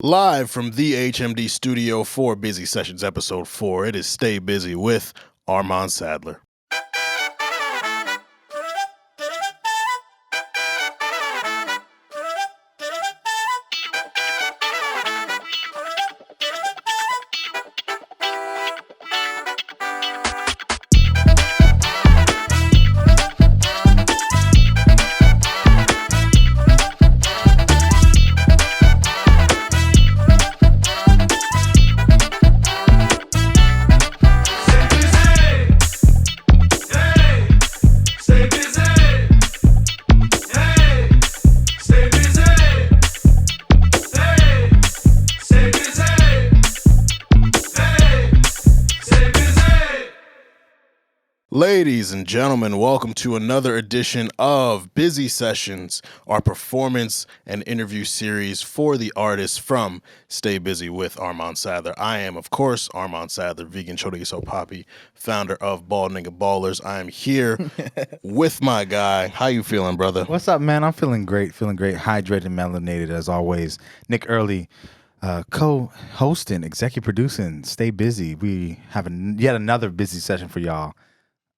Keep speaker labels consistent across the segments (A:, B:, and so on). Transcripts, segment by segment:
A: Live from the HMD Studio for Busy Sessions Episode 4, it is Stay Busy with Armon Sadler. Ladies and gentlemen, welcome to another edition of Busy Sessions, our performance and interview series for the artists from Stay Busy with Armon Sadler. I am, of course, Armon Sadler, vegan chorizo poppy, founder of Bald Nigga Ballers. I am here with my guy. How you feeling, brother?
B: What's up, man? I'm feeling great, hydrated, melanated as always. Nic Earley, co-hosting, executive producing, Stay Busy. We have yet another busy session for y'all.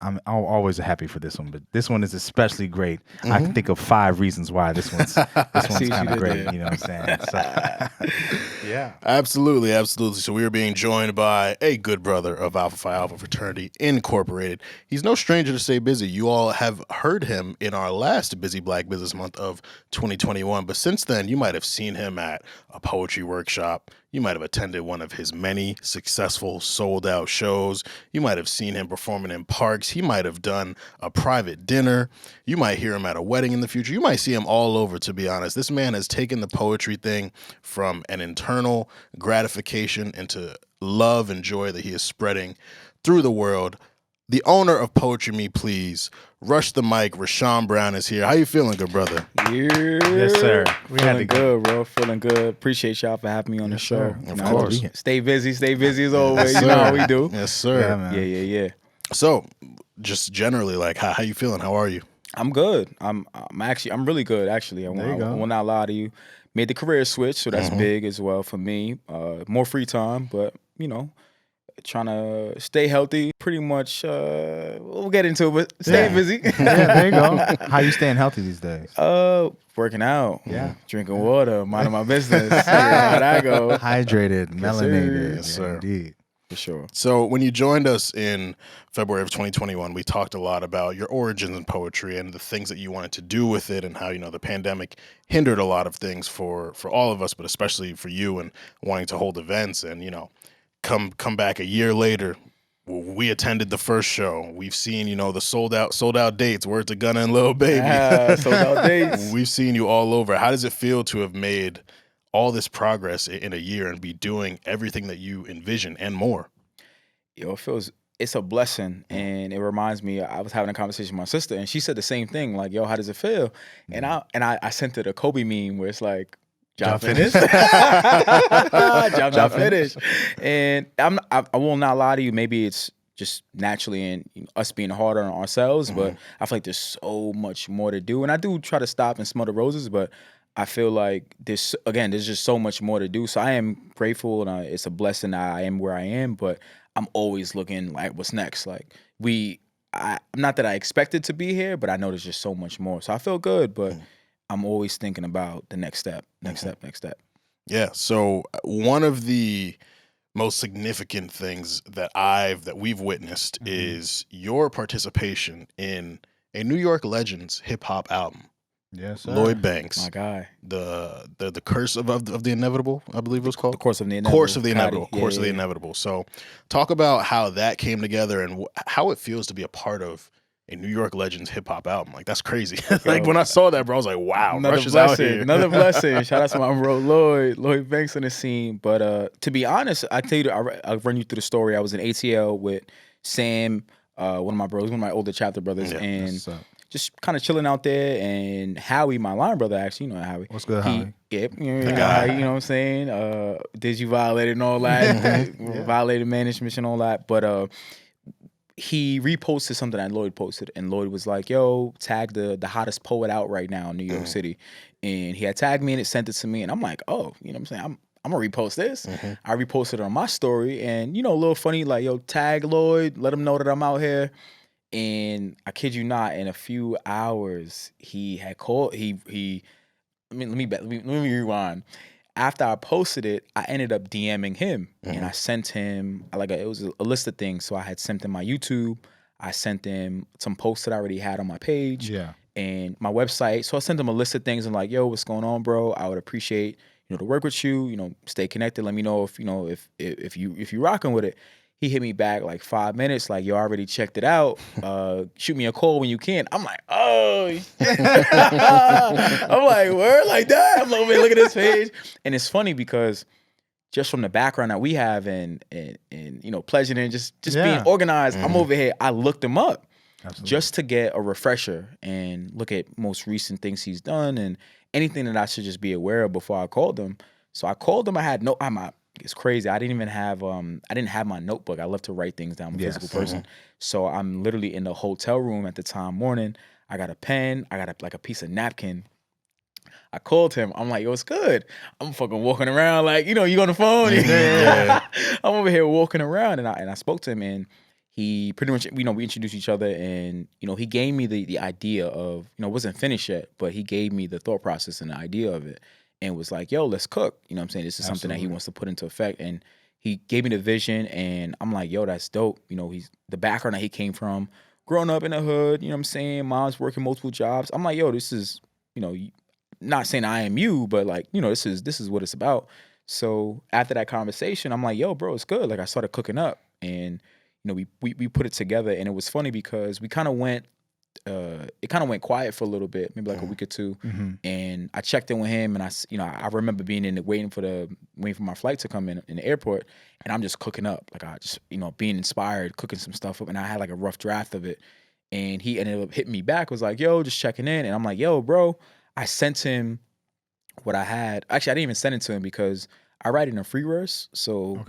B: I'm always happy for this one, but this one is especially great. I can think of 5 reasons why this one's kind of great. You know what I'm saying? So, yeah,
A: absolutely. So we are being joined by a good brother of Alpha Phi Alpha Fraternity Incorporated. He's no stranger to Stay Busy. You all have heard him in our last Busy Black Business Month of 2021, but since then you might have seen him at a poetry workshop. You might have attended one of his many successful sold-out shows. You might have seen him performing in parks. He might have done a private dinner. You might hear him at a wedding in the future. You might see him all over, to be honest. This man has taken the poetry thing from an internal gratification into love and joy that he is spreading through the world. The owner of Poetry Me Please, Rush the Mic, Rashawn Brown is here. How you feeling, good brother?
C: Yeah.
B: Yes, sir.
C: Feeling good, bro. Feeling good. Appreciate y'all for having me on the show.
A: Of course.
C: Stay busy as always.
A: Yes,
C: you know how we do.
A: Yes, sir.
B: Yeah, man.
C: Yeah.
A: So, just generally, like, how you feeling? How are you?
C: I'm good. I'm really good, actually. I will not lie to you. Made the career switch, so that's big as well for me. More free time, but, you know, trying to stay healthy, pretty much. We'll get into it, but staying busy.
B: Yeah, there you go. How you staying healthy these days?
C: Working out.
B: Yeah.
C: Drinking water, minding my business. How that go?
B: Hydrated, melanated.
A: Yes, sir.
B: Indeed.
C: For sure.
A: So when you joined us in February of 2021, we talked a lot about your origins in poetry and the things that you wanted to do with it and how, you know, the pandemic hindered a lot of things for all of us, but especially for you and wanting to hold events and, you know, come back a year later. We attended the first show. We've seen, you know, the sold out dates. Word to Gunna and Lil Baby.
C: Sold out dates.
A: We've seen you all over. How does it feel to have made all this progress in a year and be doing everything that you envision and more?
C: Yo, it's a blessing, and it reminds me. I was having a conversation with my sister, and she said the same thing. Like, yo, how does it feel? And I sent her the Kobe meme where it's like, job finished. job finished. And I will not lie to you. Maybe it's just naturally and us being harder on ourselves, but I feel like there's so much more to do. And I do try to stop and smell the roses, but I feel like there's just so much more to do. So I am grateful, and it's a blessing that I am where I am, but I'm always looking like what's next. Like not that I expected to be here, but I know there's just so much more. So I feel good, but I'm always thinking about the next step.
A: Yeah. So one of the most significant things that we've witnessed is your participation in a New York Legends hip hop album.
B: Yes, sir.
A: Lloyd Banks,
C: my guy.
A: The Curse of the Inevitable, I believe it was called.
C: The Course of the Inevitable.
A: Course of the Inevitable. So talk about how that came together and how it feels to be a part of a New York Legends hip hop album. Like, that's crazy. Like, when I saw that, bro, I was like, wow, Rush is out here.
C: Another blessing. Shout out to my bro Lloyd Banks on the scene. But to be honest, I tell you, I'll run you through the story. I was in ATL with Sam, one of my bros, one of my older chapter brothers, and just kind of chilling out there. And Howie, my line brother, actually, you know Howie.
B: What's good, Howie?
C: Yeah, the guy. You know what I'm saying? Did you violate and all that? Violated management and all that. But he reposted something that Lloyd posted, and Lloyd was like, yo, tag the hottest poet out right now in New York City. And he had tagged me and it sent it to me, and I'm like, oh, you know what I'm saying? I'm gonna repost this. I reposted it on my story, and a little funny, like, yo, tag Lloyd, let him know that I'm out here. And I kid you not, in a few hours, he had called. Let me rewind. After I posted it, I ended up DMing him, and I sent him it was a list of things. So I had sent him my YouTube. I sent him some posts that I already had on my page, and my website. So I sent him a list of things and like, yo, what's going on, bro? I would appreciate to work with you. Stay connected. Let me know if you rocking with it. He hit me back like 5 minutes, like, yo, I already checked it out. Shoot me a call when you can. I'm like, oh, I'm like, word like that? I'm like, man, look at this page. And it's funny because just from the background that we have and pleasure and just being organized, I'm over here. I looked him up just to get a refresher and look at most recent things he's done and anything that I should just be aware of before I called him. So I called him. It's crazy. I didn't have my notebook. I love to write things down. I'm a physical person. So I'm literally in the hotel room at the time morning. I got a pen. I got a piece of napkin. I called him. I'm like, yo, it's good. I'm fucking walking around like, you on the phone. I'm over here walking around and I spoke to him and he pretty much, we introduced each other and, he gave me the idea of, it wasn't finished yet, but he gave me the thought process and the idea of it. And was like, yo, let's cook. You know what I'm saying? This is something that he wants to put into effect. And he gave me the vision and I'm like, yo, that's dope. He's the background that he came from, growing up in the hood, you know what I'm saying? Mom's working multiple jobs. I'm like, yo, this is, not saying I am you, but like, this is what it's about. So after that conversation, I'm like, yo, bro, it's good. Like I started cooking up and, we put it together and it was funny because we kind of went, it kind of went quiet for a little bit, maybe like a week or two. And I checked in with him and I remember being in the waiting for my flight to come in the airport and I'm just cooking up. Like I just, being inspired, cooking some stuff up and I had like a rough draft of it. And he ended up hitting me back, was like, yo, just checking in. And I'm like, yo, bro, I sent him what I had. Actually, I didn't even send it to him because I write it in free verse. So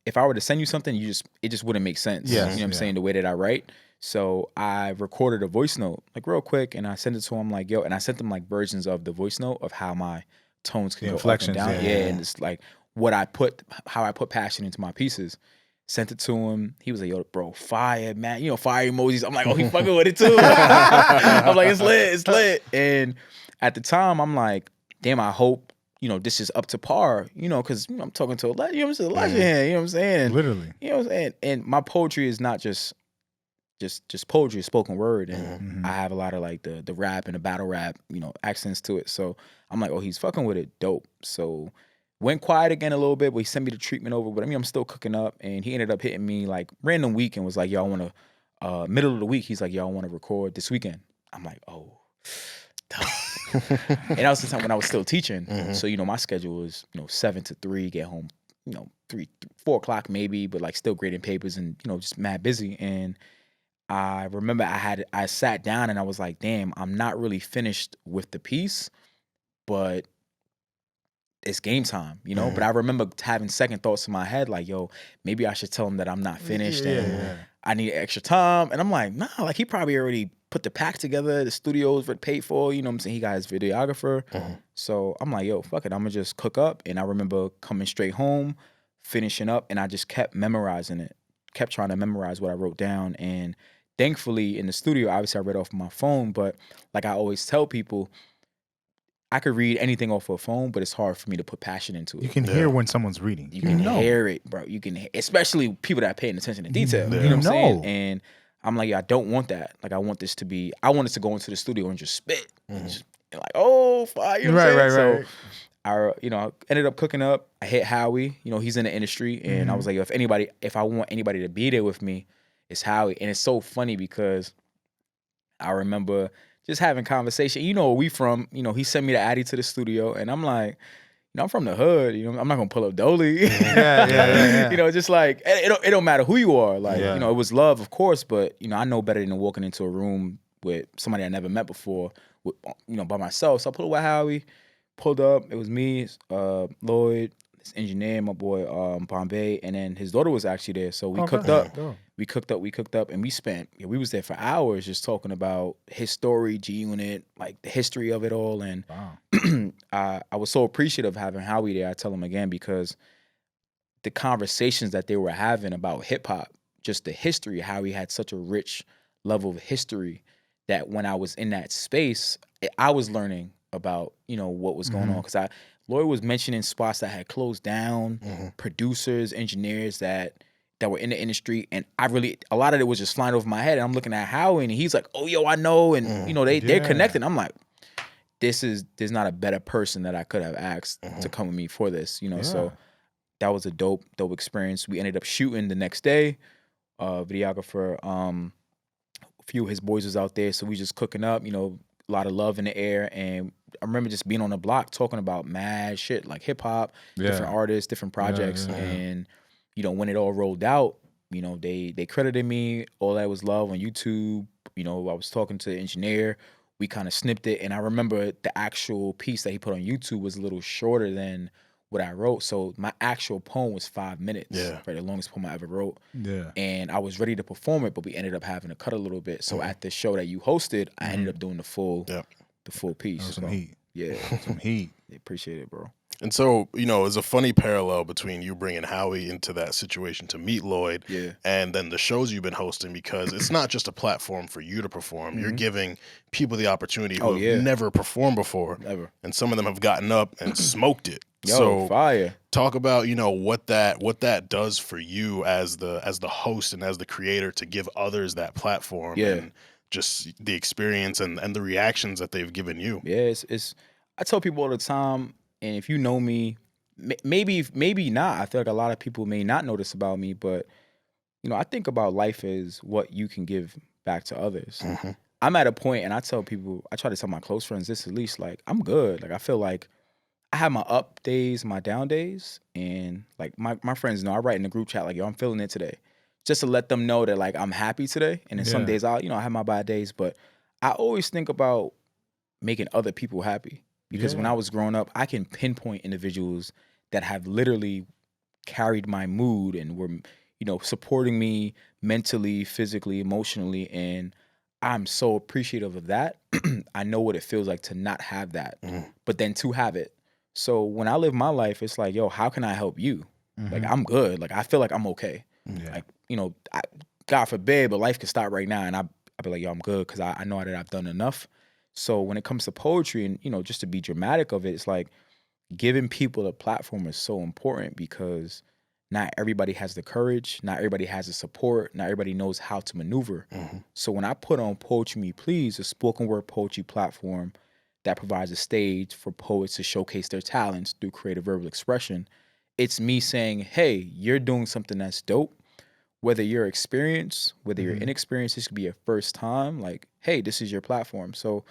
C: if I were to send you something, it just wouldn't make sense. You know what I'm saying? The way that I write. So I recorded a voice note, like real quick, and I sent it to him like, yo, and I sent him like versions of the voice note of how my tones can go up and down. And it's like how I put passion into my pieces. Sent it to him. He was like, yo, bro, fire, man. Fire emojis. I'm like, oh, he fucking with it too. I'm like, it's lit. And at the time, I'm like, damn, I hope, this is up to par, because I'm talking to a legend, Elijah here, you know what I'm saying?
B: Literally.
C: You know what I'm saying? And my poetry is not just poetry, spoken word, and I have a lot of like the rap and the battle rap, accents to it. So I'm like, oh, he's fucking with it, dope. So went quiet again a little bit, but he sent me the treatment over. But I'm still cooking up, and he ended up hitting me like random week and was like, yo, I want to middle of the week. He's like, yo, I want to record this weekend. I'm like, oh. And that was the time when I was still teaching. So my schedule was 7 to 3, get home 4 o'clock maybe, but like still grading papers and just mad busy. And I remember I sat down and I was like, damn, I'm not really finished with the piece, but it's game time, But I remember having second thoughts in my head, like, yo, maybe I should tell him that I'm not finished and I need extra time. And I'm like, nah, like he probably already put the pack together, the studio's paid for, you know what I'm saying? He got his videographer. So I'm like, yo, fuck it, I'm gonna just cook up. And I remember coming straight home, finishing up, and I just kept memorizing it, kept trying to memorize what I wrote down. And thankfully in the studio, obviously I read off my phone, but like I always tell people, I could read anything off a phone, but it's hard for me to put passion into it.
B: You can hear when someone's reading.
C: You can hear it, bro. You can, especially people that are paying attention to detail. You know what I'm saying? And I'm like, yeah, I don't want that. Like, I want this to go into the studio and just spit. And just, and like, oh, fire. You know what I'm saying?
B: Right.
C: So I ended up cooking up. I hit Howie. He's in the industry. And I was like, if I want anybody to be there with me, it's Howie. And it's so funny because I remember just having conversation. Where we from? He sent me the Addy to the studio, and I'm like, I'm from the hood. I'm not gonna pull up Dolly.
B: Yeah.
C: Just like it don't matter who you are. Like, it was love, of course, but I know better than walking into a room with somebody I never met before, with, by myself. So I pulled up with Howie, pulled up. It was me, Lloyd, this engineer, my boy Bombay, and then his daughter was actually there. So we cooked up. We cooked up, and we spent, we was there for hours just talking about his story, G-Unit, like the history of it all. And I was so appreciative of having Howie there. I tell him again because the conversations that they were having about hip hop, just the history, how he had such a rich level of history that when I was in that space, I was learning about, what was going on. Because Lloyd was mentioning spots that had closed down, producers, engineers that were in the industry. And a lot of it was just flying over my head. And I'm looking at Howie and he's like, oh, yo, I know. And, they're connected. I'm like, there's not a better person that I could have asked to come with me for this, so that was a dope experience. We ended up shooting the next day. Videographer, a few of his boys was out there, so we just cooking up, a lot of love in the air. And I remember just being on the block talking about mad shit, like hip hop, different artists, different projects. And, when it all rolled out, they credited me. All that was love on YouTube. I was talking to the engineer. We kind of snipped it. And I remember the actual piece that he put on YouTube was a little shorter than what I wrote. So my actual poem was 5 minutes. Yeah. Right, the longest poem I ever wrote. Yeah. And I was ready to perform it, but we ended up having to cut a little bit. So at the show that you hosted, I ended up doing the full piece.
B: Some heat.
C: Yeah.
B: Some heat.
C: Appreciate it, bro.
A: And so, there's a funny parallel between you bringing Howie into that situation to meet Lloyd and then the shows you've been hosting, because it's not just a platform for you to perform. You're giving people the opportunity who have never performed before. Never. And some of them have gotten up and smoked it. So
C: fire.
A: Talk about, what that does for you as the host and as the creator to give others that platform and just the experience and the reactions that they've given you.
C: Yeah, it's I tell people all the time, and if you know me, maybe not. I feel like a lot of people may not notice about me, but I think about life as what you can give back to others. I'm at a point, and I try to tell my close friends this at least, like, I'm good. Like, I feel like I have my up days, my down days, and like my friends know, I write in the group chat like, yo, I'm feeling it today, just to let them know that like I'm happy today. And then some days I have my bad days, but I always think about making other people happy. Because when I was growing up, I can pinpoint individuals that have literally carried my mood and were, supporting me mentally, physically, emotionally. And I'm so appreciative of that. I know what it feels like to not have that, but then to have it. So when I live my life, it's like, yo, how can I help you? Like, I'm good. Like, I feel like I'm okay. Like, God forbid, but life could stop right now. And I'd be like, yo, I'm good because I know that I've done enough. So when it comes to poetry and, just to be dramatic of it, it's like giving people a platform is so important because not everybody has the courage, not everybody has the support, not everybody knows how to maneuver. So when I put on Poetry Me Please, a spoken word poetry platform that provides a stage for poets to showcase their talents through creative verbal expression, it's me saying, hey, you're doing something that's dope. Whether you're experienced, whether you're inexperienced, this could be your first time. Like, hey, this is your platform. So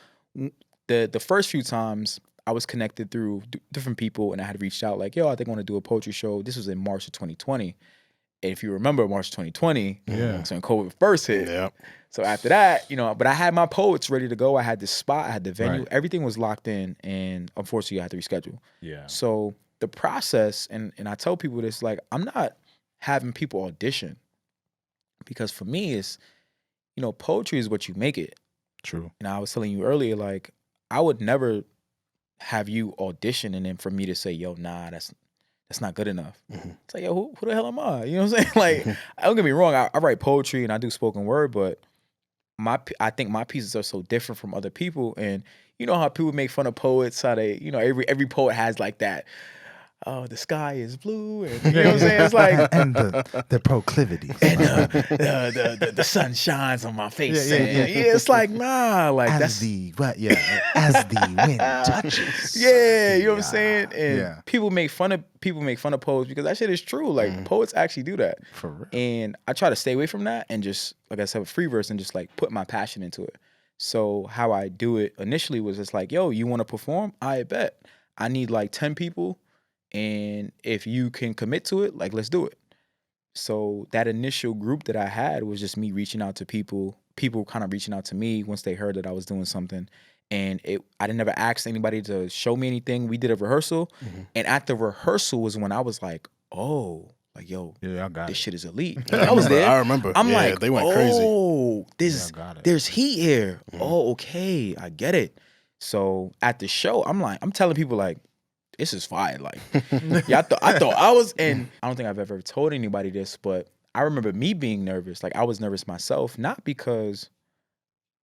C: the first few times I was connected through different people and I had reached out like, yo, I think I want to do a poetry show. This was in March of 2020. And if you remember March 2020, that's when COVID first hit. Yeah. So after that, but I had my poets ready to go. I had the spot, I had the venue, everything was locked in. And unfortunately I had to reschedule. Yeah. So the process, and I tell people this, like, I'm not having people audition because for me it's, poetry is what you make it.
B: True.
C: And I was telling you earlier, like, I would never have you audition and then for me to say, yo, nah, that's not good enough. It's like, yo, who the hell am I? You know what I'm saying? Like, don't get me wrong, I write poetry and I do spoken word, but I think my pieces are so different from other people. And you know how people make fun of poets, how they, every poet has like that, oh, the sky is blue, and you know what I'm saying? It's like,
B: and the proclivities,
C: and the sun shines on my face. It's like, nah, like
B: as the wind touches.
C: Yeah, you know what I'm saying? And people make fun of poets because that shit is true. Like poets actually do that.
B: For real.
C: And I try to stay away from that and just, like I said, a free verse and just like put my passion into it. So how I do it initially was just like, yo, you want to perform? I bet. I need like 10 people. And if you can commit to it, like, let's do it. So that initial group that I had was just me reaching out to people kind of reaching out to me once they heard that I was doing something. And I didn't ever ask anybody to show me anything. We did a rehearsal. And at the rehearsal was when I was like, oh, like, yo, this shit is elite. Like, I was there.
A: I remember.
C: I'm like,
A: they went crazy.
C: Oh, there's heat here. Oh, okay. I get it. So at the show, I'm telling people like, this is fire. Like, yeah, I thought I was, and I don't think I've ever told anybody this, but I remember me being nervous. Like, I was nervous myself, not because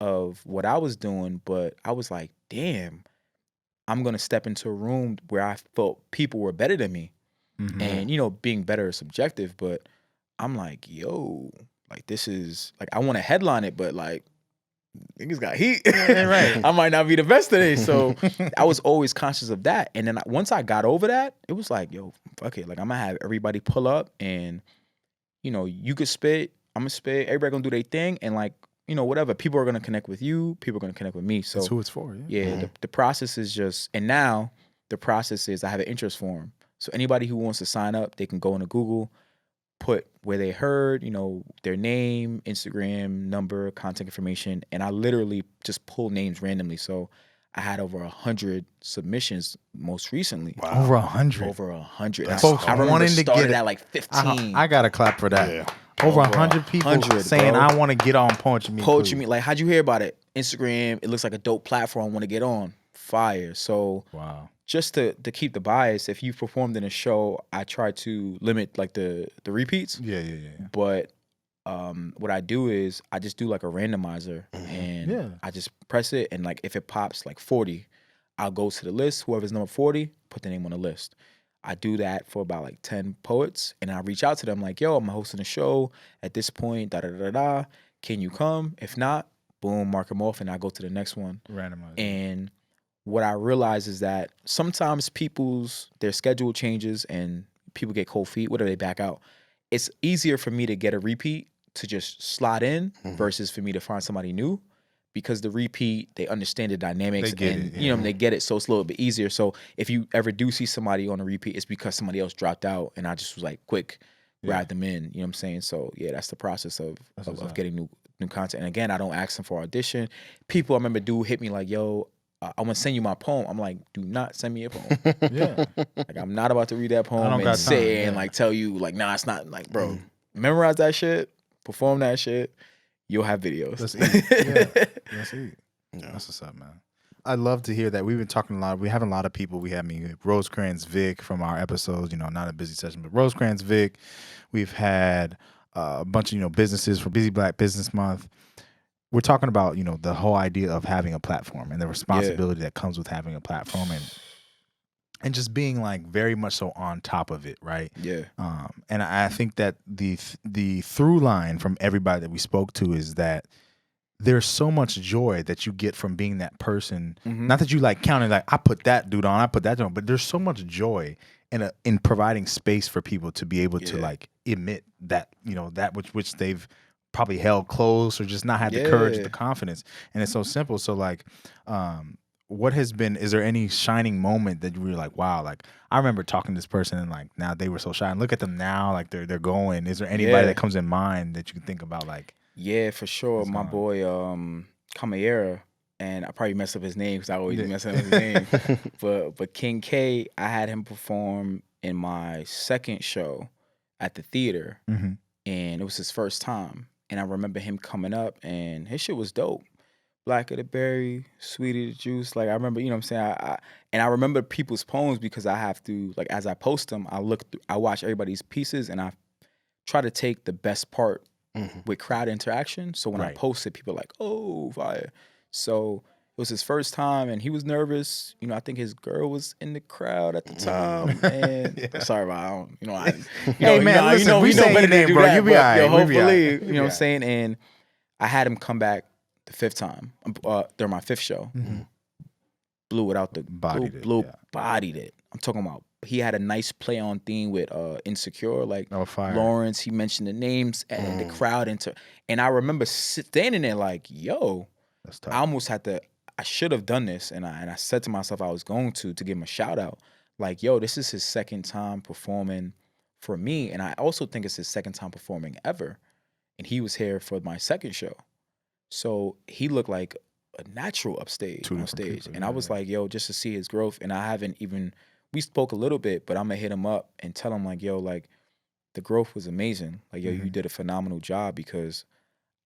C: of what I was doing, but I was like, damn, I'm gonna step into a room where I felt people were better than me. And being better is subjective, but I'm like, yo, like this is like I want to headline it, but like niggas got heat.
B: Right.
C: I might not be the best today. So I was always conscious of that. And then once I got over that, it was like, yo, fuck it. Like I'm gonna have everybody pull up and you could spit, I'm gonna spit, everybody gonna do their thing, and like, whatever. People are gonna connect with you, people are gonna connect with me. So
B: that's who it's for,
C: yeah. The process is just, and now the process is I have an interest form. So anybody who wants to sign up, they can go into Google, put where they heard, their name, Instagram, number, contact information, and I literally just pull names randomly. So I had over 100 submissions most recently.
B: Wow. Over 100.
C: Over 100.
B: Folks
C: I remember
B: wanting to
C: started
B: get
C: at like 15.
B: I got to clap for that.
A: Yeah.
B: Over 100 people saying,
C: bro.
B: I want to get on Poetry Me.
C: Poetry Me. Like, how'd you hear about it? Instagram. It looks like a dope platform. I want to get on. Fire. So
B: wow.
C: Just to keep the bias, if you've performed in a show, I try to limit like the repeats.
B: Yeah.
C: But what I do is I just do like a randomizer and I just press it, and like if it pops like 40, I'll go to the list. Whoever's number 40, put the name on the list. I do that for about like 10 poets, and I reach out to them like, yo, I'm hosting a show at this point, da-da-da-da. Can you come? If not, boom, mark them off, and I go to the next one.
B: Randomizer.
C: And what I realize is that sometimes their schedule changes and people get cold feet, whether they back out. It's easier for me to get a repeat to just slot in versus for me to find somebody new, because the repeat, they understand the dynamics and they get it, so it's a little bit easier. So if you ever do see somebody on a repeat, it's because somebody else dropped out and I just was like quick grab them in. You know what I'm saying? So yeah, that's the process of getting new content. And again, I don't ask them for audition. People, I remember dude hit me like, yo, I want to send you my poem. I'm like, do not send me a poem. Like I'm not about to read that poem and say and like tell you like, nah, it's not. Like, bro, memorize that shit, perform that shit. You'll have videos.
B: That's it. That's it. That's what's up, man. I love to hear that. We've been talking a lot. We have a lot of people. We have Rosecrans Vic from our episodes. Not a busy session, but Rosecrans Vic. We've had a bunch of businesses for Busy Black Business Month. We're talking about the whole idea of having a platform and the responsibility that comes with having a platform and just being like very much so on top of it, right?
C: Yeah.
B: And I think that the through line from everybody that we spoke to is that there's so much joy that you get from being that person. Not that you like counting like I put that dude on, I put that on, but there's so much joy in providing space for people to be able to like emit that that which they've probably held close or just not had the courage, the confidence. And it's so simple. So like, what has been, is there any shining moment that you were like, wow, like I remember talking to this person and like now they were so shy and look at them now, like they're going. Is there anybody that comes in mind that you can think about like?
C: Yeah, for sure. My boy, Camayera, and I probably messed up his name because I always mess up his name. But King K, I had him perform in my second show at the theater and it was his first time. And I remember him coming up, and his shit was dope. Black of the Berry, Sweetie the Juice. Like I remember, you know what I'm saying? I remember people's poems because I have to, like as I post them, I watch everybody's pieces and I try to take the best part with crowd interaction. So when I post it, people are like, oh, fire. So it was his first time and he was nervous. I think his girl was in the crowd at the time. And sorry about I don't,
B: hey man, listen, we know better than bro. You be all right.
C: Hopefully, you know what I'm saying? And I had him come back the fifth time during my fifth show. Blew it out the bodied it. I'm talking about he had a nice play on theme with Insecure, like Lawrence. He mentioned the names and the crowd and I remember standing there like, yo, I almost had to. I should have done this, and I said to myself I was going to give him a shout out. Like, yo, this is his second time performing for me, and I also think it's his second time performing ever. And he was here for my second show, so he looked like a natural on stage. And I was like, yo, just to see his growth, and I haven't even. We spoke a little bit, but I'm gonna hit him up and tell him like, yo, like the growth was amazing. Like, yo, you did a phenomenal job because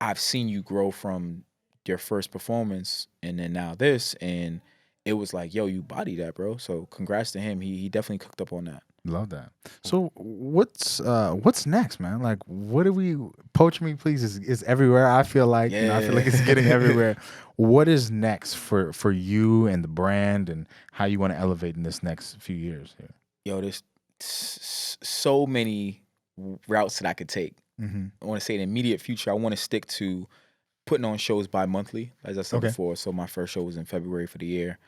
C: I've seen you grow from your first performance and then now this, and it was like, yo, you body that, bro. So congrats to him. He definitely cooked up on that.
B: Love that. So what's next, man? Like, what do we? Poetry Me Please is everywhere. I feel like I feel like it's getting everywhere. What is next for you and the brand, and how you want to elevate in this next few years here?
C: Yo, there's so many routes that I could take.
B: Mm-hmm.
C: I want to say in the immediate future, I want to stick to putting on shows bi-monthly, as I said before. So my first show was in February for the year.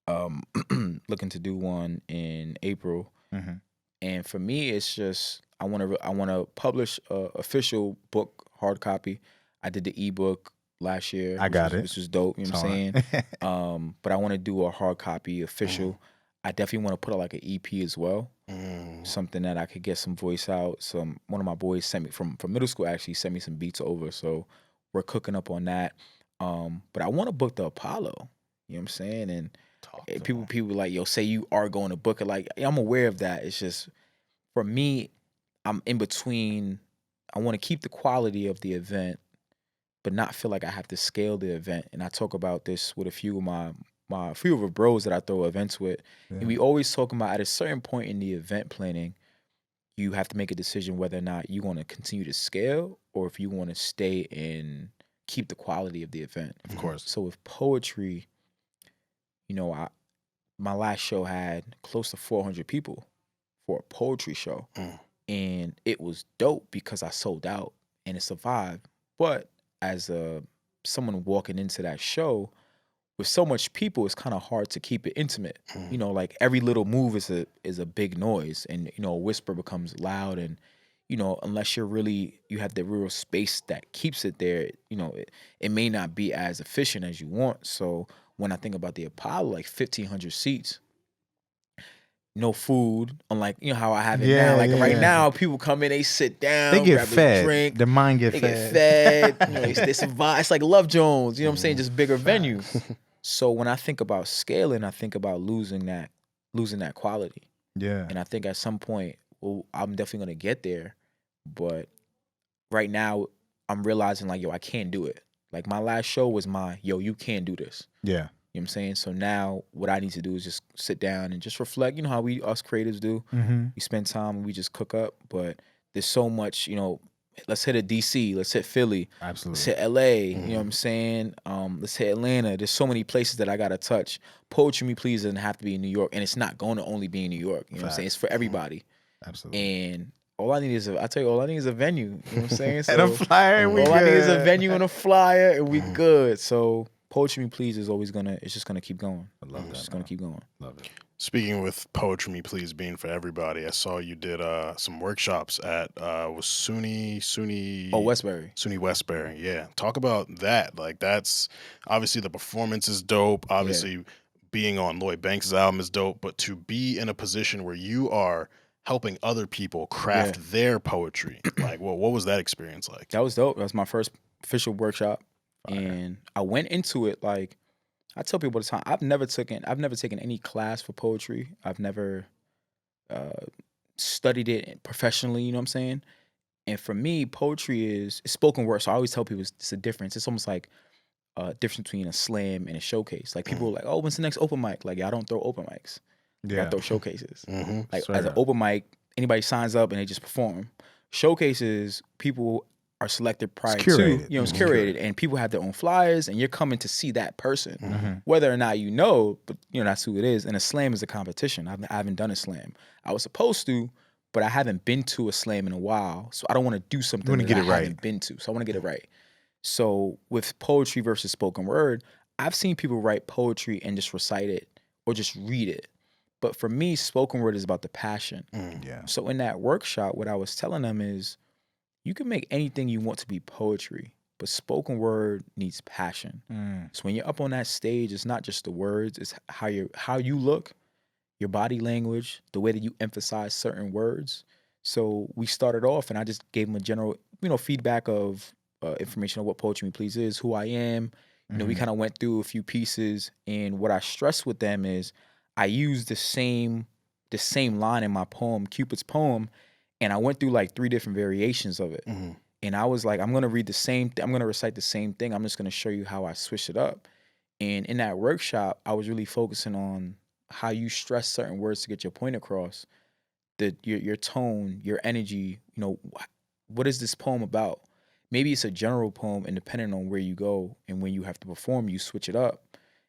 C: Looking to do one in April.
B: Mm-hmm.
C: And for me, it's just I want to publish a official book, hard copy. I did the ebook last year.
B: I got it.
C: Which was dope. You know what I'm saying? But I want to do a hard copy, official. I definitely want to put out like an EP as well. Something that I could get some voice out. One of my boys sent me from middle school actually sent me some beats over. So we're cooking up on that. But I want to book the Apollo. You know what I'm saying? And people like, yo, say you are going to book it. Like, I'm aware of that. It's just, for me, I'm in between. I want to keep the quality of the event, but not feel like I have to scale the event. And I talk about this with a few of my few of the bros that I throw events with.
B: Yeah.
C: And we always talk about at a certain point in the event planning, you have to make a decision whether or not you want to continue to scale or if you want to stay and keep the quality of the event.
B: Of course.
C: So with poetry, you know, my last show had close to 400 people for a poetry show. And it was dope because I sold out and it survived. But as someone walking into that show, with so much people, it's kind of hard to keep it intimate. You know, like every little move is a big noise, and you know, a whisper becomes loud, and you know, unless you have the real space that keeps it there, you know, it may not be as efficient as you want. So when I think about the Apollo, like 1,500 seats, no food, unlike you know how I have it now. Like right now, people come in, they sit down,
B: they get
C: grab
B: fed.
C: a drink,
B: Their mind
C: they get fed. You know, they survive. It's like Love Jones. You know what I'm saying? Just bigger venue. So when I think about scaling, I think about losing that quality.
B: Yeah.
C: And I think at some point, well, I'm definitely gonna get there. But right now, I'm realizing like, yo, I can't do it. Like my last show was you can't do this.
B: Yeah.
C: You know what I'm saying? So now what I need to do is just sit down and just reflect. You know how us creatives do. We spend time and we just cook up. But there's so much, you know, let's hit a DC, let's hit Philly,
B: Absolutely.
C: let's hit LA, you know what I'm saying? Let's hit Atlanta. There's so many places that I gotta touch. Poetry Me Please doesn't have to be in New York, and it's not going to only be in New York. You know what I'm saying? It's for everybody.
B: Absolutely.
C: And all I need is a venue. You know what I'm saying? So
B: and a flyer.
C: all I need is a venue and a flyer, and we good. So Poetry Me Please is always it's just gonna keep going.
B: I love that.
C: It's just gonna keep going.
B: Love it.
A: Speaking with Poetry Me Please being for everybody, I saw you did some workshops at was SUNY Westbury. Yeah. Talk about that. Like that's obviously the performance is dope. Obviously being on Lloyd Banks' album is dope, but to be in a position where you are helping other people craft their poetry, like what was that experience like?
C: That was dope. That was my first official workshop. And I went into it like I tell people all the time, I've never taken any class for poetry. I've never studied it professionally, you know what I'm saying? And for me, poetry is spoken word. So I always tell people it's a difference. It's almost like a difference between a slam and a showcase. Like people are like, oh, when's the next open mic? Like, I don't throw open mics. I throw showcases. Like as an open mic, anybody signs up and they just perform. Showcases, people are selected prior to, you know, it's curated, and people have their own flyers, and you're coming to see that person, whether or not you know, but you know that's who it is. And a slam is a competition. I haven't done a slam. I was supposed to, but I haven't been to a slam in a while, so I don't want to do something that I haven't been to. So I want to get it right. So with poetry versus spoken word, I've seen people write poetry and just recite it or just read it. But for me, spoken word is about the passion. So in that workshop, what I was telling them is, you can make anything you want to be poetry, but spoken word needs passion. So when you're up on that stage, it's not just the words, it's how you look, your body language, the way that you emphasize certain words. So we started off, and I just gave them a general, you know, feedback of information on what Poetry Me Please is, who I am. You know, we kind of went through a few pieces, and what I stressed with them is I used the same line in my poem, Cupid's poem, and I went through like 3 different variations of it. And I was like, I'm going to read the same I'm going to recite the same thing. I'm just going to show you how I switch it up. And in that workshop, I was really focusing on how you stress certain words to get your point across, your tone, your energy. You know, what is this poem about? Maybe it's a general poem, and depending on where you go and when you have to perform, you switch it up.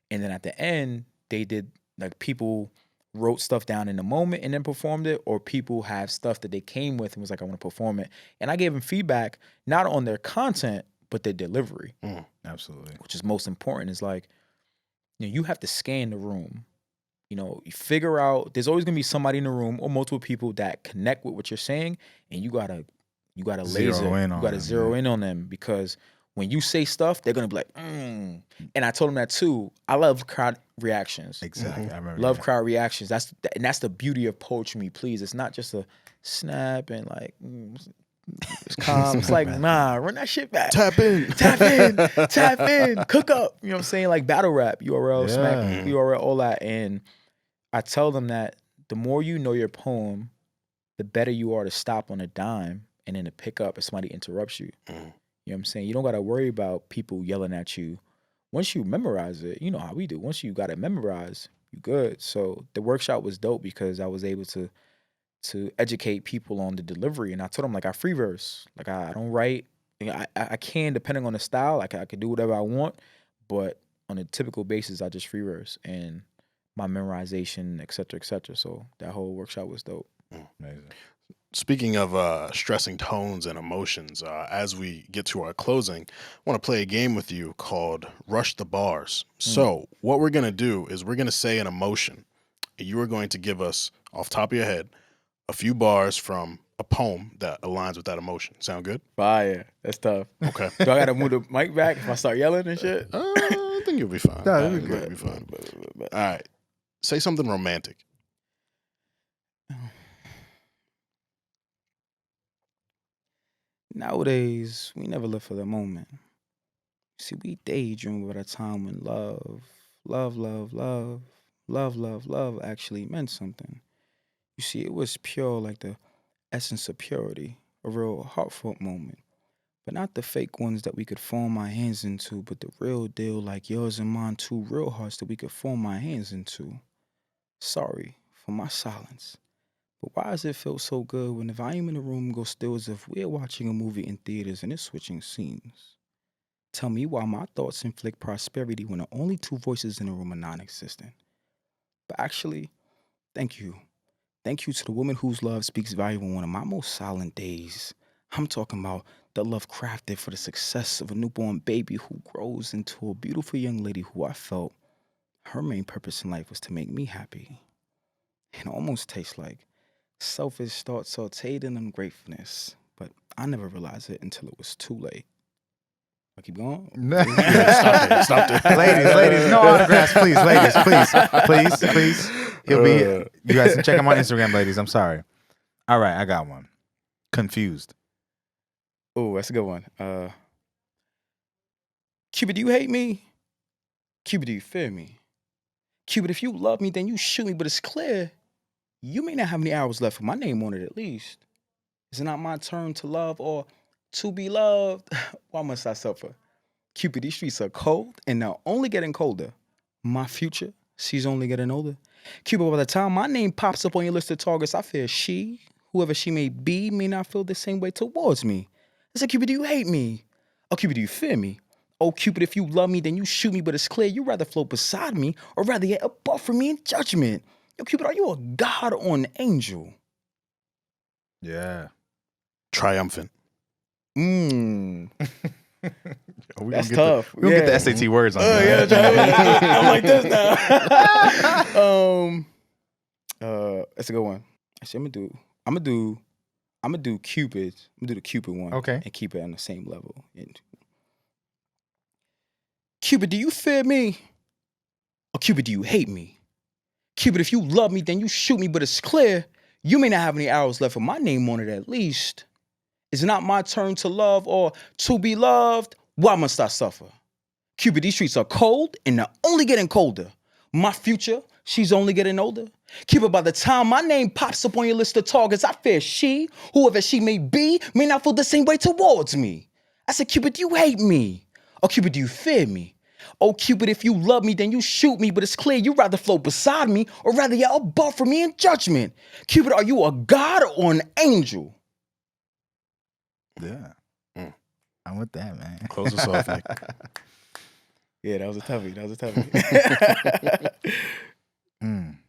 C: And then at the end, they did, like, people wrote stuff down in the moment and then performed it, or people have stuff that they came with and was like, I want to perform it. And I gave them feedback, not on their content, but their delivery.
B: Absolutely.
C: Which is most important. Is like, you know, you have to scan the room. You know, you figure out, there's always gonna be somebody in the room or multiple people that connect with what you're saying, and you gotta zero in on them, because when you say stuff, they're gonna be like, And I told them that too. I love crowd reactions.
B: Exactly. I remember.
C: Love crowd reactions. That's the beauty of Poetry Me Please. It's not just a snap and like it's calm. It's like, nah, run that shit back.
A: Tap in.
C: Tap in. Cook up. You know what I'm saying? Like battle rap, URL, smack, URL, all that. And I tell them that the more you know your poem, the better you are to stop on a dime and then to pick up if somebody interrupts you. You know what I'm saying? You don't got to worry about people yelling at you. Once you memorize it, you know how we do. Once you got it memorized, you good. So the workshop was dope because I was able to educate people on the delivery. And I told them, like, I free verse. Like, I don't write. I can, depending on the style, like I could do whatever I want. But on a typical basis, I just free verse. And my memorization, et cetera, et cetera. So that whole workshop was dope.
B: Amazing.
A: Speaking of stressing tones and emotions, as we get to our closing, I want to play a game with you called Rush the Bars. So what we're going to do is we're going to say an emotion. You are going to give us, off the top of your head, a few bars from a poem that aligns with that emotion. Sound good?
C: Fire. That's tough.
A: Okay.
C: Do I got to move the mic back if I start yelling and shit?
A: I think you'll be fine.
B: No,
A: I
B: you'll
A: think
B: be
A: you'll be fine. All right. Say something romantic.
C: Nowadays, we never live for the moment. See, we daydream about a time when love actually meant something. You see, it was pure, like the essence of purity, a real heartfelt moment. But not the fake ones that we could form our hands into, but the real deal, like yours and mine, two real hearts that we could form our hands into. Sorry for my silence. But why does it feel so good when the volume in the room goes still as if we're watching a movie in theaters and it's switching scenes? Tell me why my thoughts inflict prosperity when the only two voices in the room are non-existent. But actually, thank you. Thank you to the woman whose love speaks value on one of my most silent days. I'm talking about the love crafted for the success of a newborn baby who grows into a beautiful young lady who I felt her main purpose in life was to make me happy. And it almost tastes like selfish thoughts sauteed in ungratefulness, but I never realized it until it was too late. I keep going?
A: Stop it.
B: Ladies, no autographs, please. Ladies, please. He'll be. You guys can check him on Instagram, ladies. I'm sorry. All right, I got one. Confused.
C: Oh, that's a good one. Cupid, do you hate me? Cupid, do you fear me? Cupid, if you love me, then you shoot me, but it's clear you may not have any hours left with my name on it at least. Is it not my turn to love or to be loved? Why must I suffer? Cupid, these streets are cold and they're only getting colder. My future, she's only getting older. Cupid, by the time my name pops up on your list of targets, I fear she, whoever she may be, may not feel the same way towards me. I said, Cupid, do you hate me? Oh, Cupid, do you fear me? Oh, Cupid, if you love me, then you shoot me, but it's clear you'd rather float beside me or rather get above from me in judgment. Yo, Cupid, are you a god or an angel?
B: Yeah.
A: Triumphant.
C: That's tough.
B: We'll get the SAT words on that.
C: I'm like this now. That's a good one. Actually, I'm gonna do Cupid. I'm gonna do the Cupid one.
B: Okay.
C: And keep it on the same level. And Cupid, do you fear me? Or Cupid, do you hate me? Cupid, if you love me, then you shoot me, but it's clear you may not have any arrows left with my name on it at least. Is it not my turn to love or to be loved? Why must I suffer? Cupid, these streets are cold and they're only getting colder. My future, she's only getting older. Cupid, by the time my name pops up on your list of targets, I fear she, whoever she may be, may not feel the same way towards me. I said, Cupid, do you hate me? Or Cupid, do you fear me? Oh, Cupid, if you love me, then you shoot me, but it's clear you rather float beside me or rather you're above for me in judgment. Cupid, are you a god or an angel?
B: Yeah.
A: Mm.
B: I'm with that, man.
A: Close us off, Nick.
C: Yeah, that was a toughie. That was a toughie.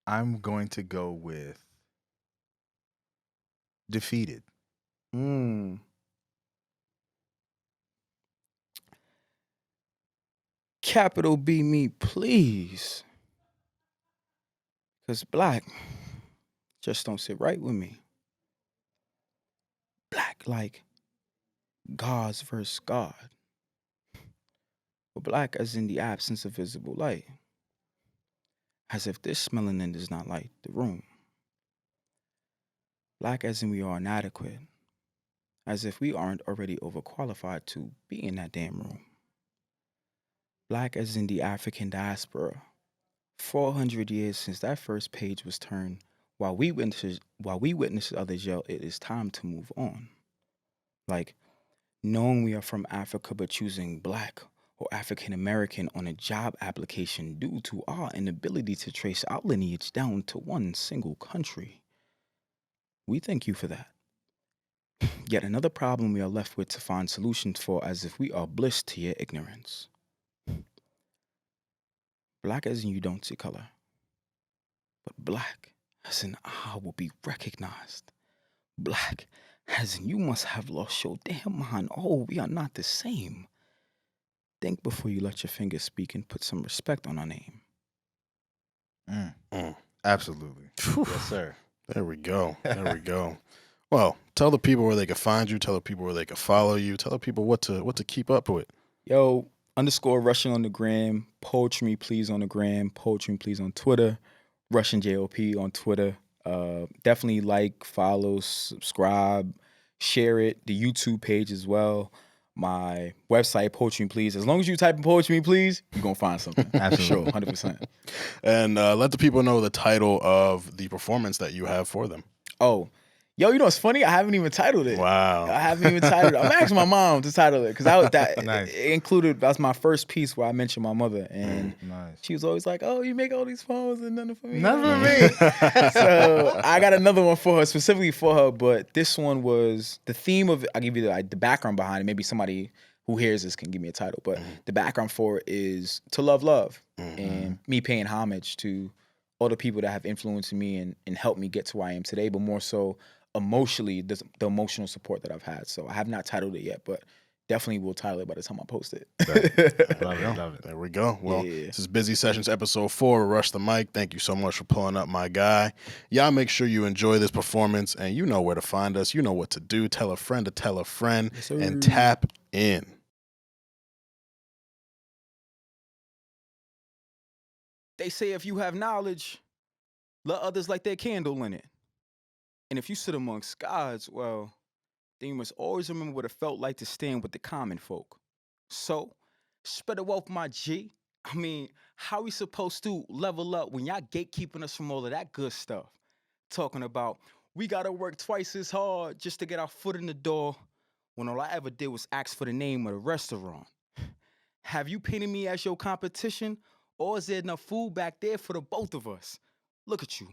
B: I'm going to go with defeated.
C: Capital B me, please. Because black just don't sit right with me. Black like gods versus God. But black as in the absence of visible light. As if this melanin does not light the room. Black as in we are inadequate. As if we aren't already overqualified to be in that damn room. Black as in the African diaspora. 400 years since that first page was turned, while we witness others yell, it is time to move on. Like, knowing we are from Africa but choosing black or African American on a job application due to our inability to trace our lineage down to one single country. We thank you for that. Yet another problem we are left with to find solutions for, as if we are bliss to your ignorance. Black as in you don't see color, but black as in I will be recognized. Black as in you must have lost your damn mind. Oh, we are not the same. Think before you let your fingers speak and put some respect on our name.
B: Absolutely. Yes, sir.
A: There we go. There we go. Well, tell the people where they can find you. Tell the people where they can follow you. Tell the people what to keep up with.
C: Yo, _Russian on the gram. Poetry Me Please on the gram. Poetry Me Please on Twitter. Russian JOP on Twitter. Definitely like, follow, subscribe, share it. The YouTube page as well. My website, Poetry Me Please. As long as you type in Poetry Me Please, you're going to find something.
B: Absolutely.
C: Sure, 100%.
A: And let the people know the title of the performance that you have for them.
C: Oh, yo, you know what's funny? I haven't even titled it.
A: Wow.
C: I haven't even titled it. I'm asking my mom to title it because
B: Nice.
C: it included, that's my first piece where I mentioned my mother. And
B: Nice.
C: she was always like, oh, you make all these poems and nothing for me.
B: Nothing for me.
C: So I got another one for her, specifically for her. But this one was the theme of it. I'll give you the background behind it. Maybe somebody who hears this can give me a title. But the background for it is to love. And me paying homage to all the people that have influenced me and helped me get to where I am today. But more so, emotionally, the emotional support that I've had. So I have not titled it yet, but definitely will title it by the time I post it.
B: Love it.
A: There we go. Well,
C: Yeah.
A: This is Busy Sessions episode 4. Rush the Mic. Thank you so much for pulling up, my guy. Y'all make sure you enjoy this performance, and you know where to find us. You know what to do. Tell a friend to tell a friend,
C: Yes, sir.
A: and tap in.
C: They say if you have knowledge, let others light their candle in it. And if you sit amongst gods, well, then you must always remember what it felt like to stand with the common folk. So, spread the wealth, my G. I mean, how we supposed to level up when y'all gatekeeping us from all of that good stuff? Talking about, we gotta work twice as hard just to get our foot in the door, when all I ever did was ask for the name of the restaurant. Have you painted me as your competition, or is there enough food back there for the both of us? Look at you,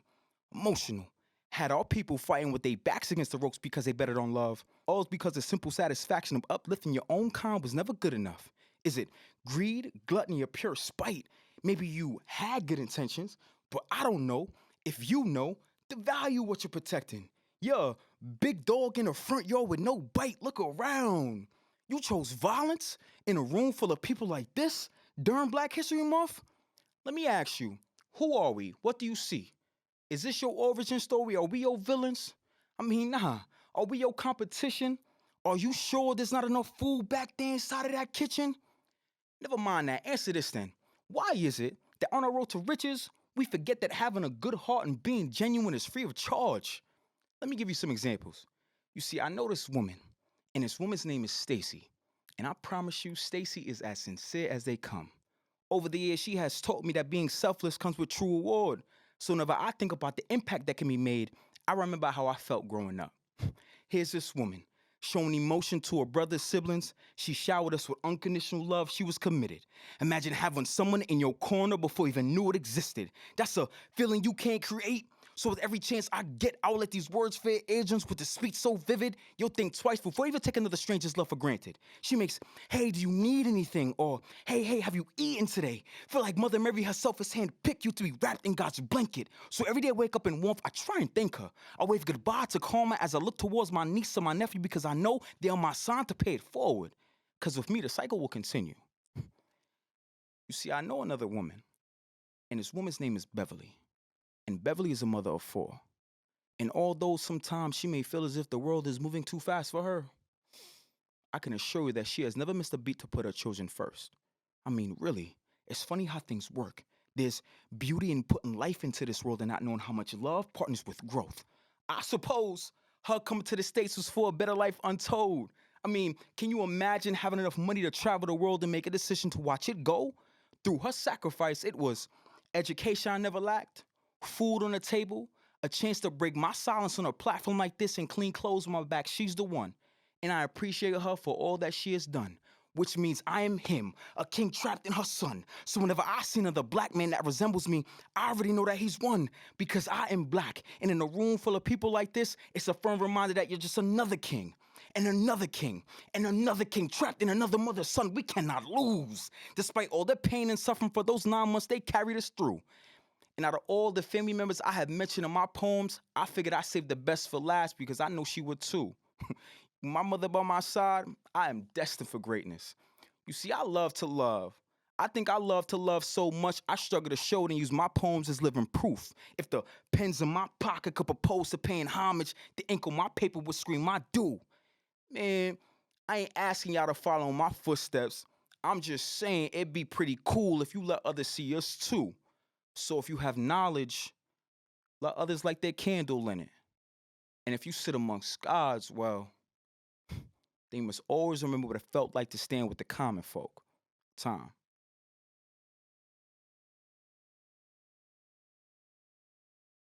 C: emotional. Had our people fighting with their backs against the ropes because they betted on love, all is because the simple satisfaction of uplifting your own kind was never good enough. Is it greed, gluttony, or pure spite? Maybe you had good intentions, but I don't know if you know the value of what you're protecting. Yeah, big dog in the front yard with no bite. Look around. You chose violence in a room full of people like this during Black History Month? Let me ask you, who are we? What do you see? Is this your origin story? Are we your villains? I mean, nah. Are we your competition? Are you sure there's not enough food back there inside of that kitchen? Never mind that. Answer this then. Why is it that on our road to riches, we forget that having a good heart and being genuine is free of charge? Let me give you some examples. You see, I know this woman, and this woman's name is Stacy. And I promise you, Stacy is as sincere as they come. Over the years, she has taught me that being selfless comes with true reward. So whenever I think about the impact that can be made, I remember how I felt growing up. Here's this woman.
D: Showing emotion to her brother's siblings, she showered us with unconditional love. She was committed. Imagine having someone in your corner before you even knew it existed. That's a feeling you can't create. So with every chance I get, I'll let these words fill eardrums with the speech so vivid, you'll think twice before you even take another stranger's love for granted. She makes, hey, do you need anything? Or, hey, have you eaten today? Feel like Mother Mary herself has handpicked you to be wrapped in God's blanket. So every day I wake up in warmth, I try and thank her. I wave goodbye to karma as I look towards my niece and my nephew because I know they're my sign to pay it forward. Because with me, the cycle will continue. You see, I know another woman, and this woman's name is Beverly. And Beverly is a mother of 4. And although sometimes she may feel as if the world is moving too fast for her, I can assure you that she has never missed a beat to put her children first. I mean, really, it's funny how things work. There's beauty in putting life into this world and not knowing how much love partners with growth. I suppose her coming to the States was for a better life untold. I mean, can you imagine having enough money to travel the world and make a decision to watch it go? Through her sacrifice, it was education I never lacked, food on the table, a chance to break my silence on a platform like this and clean clothes on my back. She's the one. And I appreciate her for all that she has done, which means I am him, a king trapped in her son. So whenever I see another black man that resembles me, I already know that he's one because I am black. And in a room full of people like this, it's a firm reminder that you're just another king and another king and another king trapped in another mother's son. We cannot lose. Despite all the pain and suffering for those 9 months they carried us through. And out of all the family members I have mentioned in my poems, I figured I saved the best for last because I know she would too. My mother by my side, I am destined for greatness. You see, I love to love. I think I love to love so much, I struggle to show it and use my poems as living proof. If the pens in my pocket could propose to paying homage, the ink on my paper would scream, I do. Man, I ain't asking y'all to follow my footsteps. I'm just saying it'd be pretty cool if you let others see us too. So if you have knowledge, let others light their candle in it. And if you sit amongst gods, well, they must always remember what it felt like to stand with the common folk. Time.